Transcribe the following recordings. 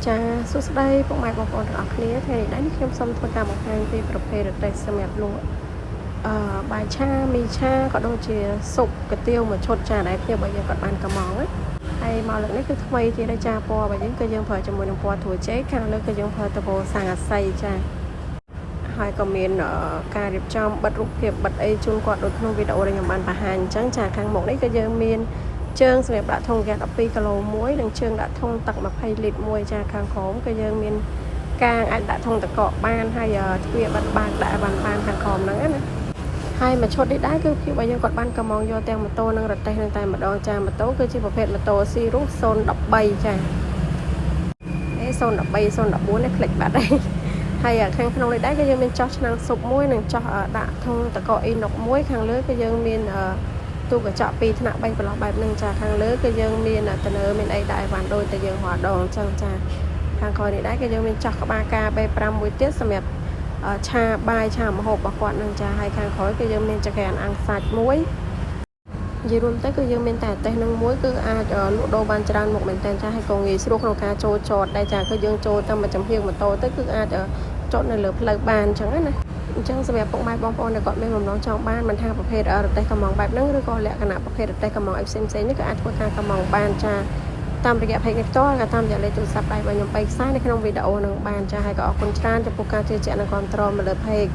ចាសួស្តីពុកម៉ែបងប្អូនទាំងអស់គ្នាថ្ងៃនេះខ្ញុំសូមធ្វើការបង្ហាញពីប្រភេទរទេះសម្រាប់លក់បាយឆាមីឆាក៏ដូចជាស៊ុបកាទៀវមួយឈុតចាដែលគ្នាបើយើងគាត់បានកំងណាហើយមកលើកនេះគឺថ្មីទៀតចាពណ៌របស់យើងគឺយើងប្រើជាមួយនឹងពណ៌ត្រួយចេកខាងលើគឺយើងប្រើតបោសាំងអាស័យចាហើយក៏មានការរៀបចំបិទរូបភាពបិទអីជូនគាត់ដូចក្នុងវីដេអូដែលខ្ញុំបានបង្ហាញអញ្ចឹងចាខាងមុខនេះគឺយើងមានជើងសម្រាប់ដាក់ធុងហ្គាស12គីឡូមួយនិងជើងដាក់ធុងទឹក20លីត្រមួយចាខាងក្រោមគឺយើងមានកាងអាចដាក់ធុងតកកបានហើយទ្វារបិទបានដាក់បានខាងក្រោមហ្នឹងណាហើយមួយឈុតនេះដែរគឺភាពរបស់យើងគាត់បានកំងយកទាំងម៉ូតូនិងរទេះនឹងតែម្ដងចាម៉ូតូគឺជាប្រភេទម៉ូតូស៊ីរុស013ចា013 014នេះคลิกបាត់ហើយខាងក្នុងនេះដែរគឺយើងមានចោះឆ្នាំងស៊ុបមួយនិងចោះដាក់ធុងតកកអ៊ីណុកមួយខាងលើគឺយើងមានទូកញ្ចក់2ថ្នាក់3ប្រឡោះបែបហ្នឹងចាខាងលើគឺយើងមានតនើមានអីដាក់ឲ្យបានដូចតែយើងរាល់ដងអញ្ចឹងចាខាងក្រោយនេះដែរគឺយើងមានចោះក្បាលការ B5 មួយទៀតសម្រាប់ឆាបាយឆាម្ហូបរបស់គាត់នឹងចាហើយខាងក្រោយគឺយើងមានចង្កេះអាំងសាច់មួយនិយាយរួមទៅគឺយើងមានតែទេសនឹងមួយគឺអាចលក់ដូរបានច្រើនមុខមែនតើចាហើយក៏ងាយស្រួលក្នុងការចូលចតដែរចាគឺយើងចូលតាមមួយចំហៀងម៉ូតូទៅគឺអាចចតនៅលើផ្លូវបានអញ្ចឹងណាអញ្ចឹងសម្រាប់ពុកម៉ែបងប្អូនដែលគាត់មានបំណងចង់បានមិនថាប្រភេទរទេះកំងបែបហ្នឹងឬក៏លក្ខណៈប្រភេទរទេះកំងផ្សេងនេះក៏អាចធ្វើការកំងបានចាតាមរយៈ page នេះផ្ទាល់ក៏តាមរយៈលេខទូរស័ព្ទដៃរបស់ខ្ញុំ3ខ្សែនៅក្នុងវីដេអូនឹងបានចាហើយក៏អរគុណច្រើនចំពោះការជឿជាក់និងគាំទ្រមកលើ page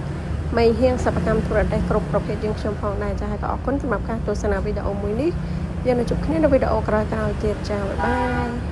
មេហៀងសិប្បកម្មទូរទស្សន៍គ្រប់ប្រភេទយើងខ្ញុំផងដែរចាហើយក៏អរគុណសម្រាប់ការទស្សនាវីដេអូមួយនេះយើងនឹងជួបគ្នានៅវីដេអូក្រោយៗទៀតចាបាយបាយ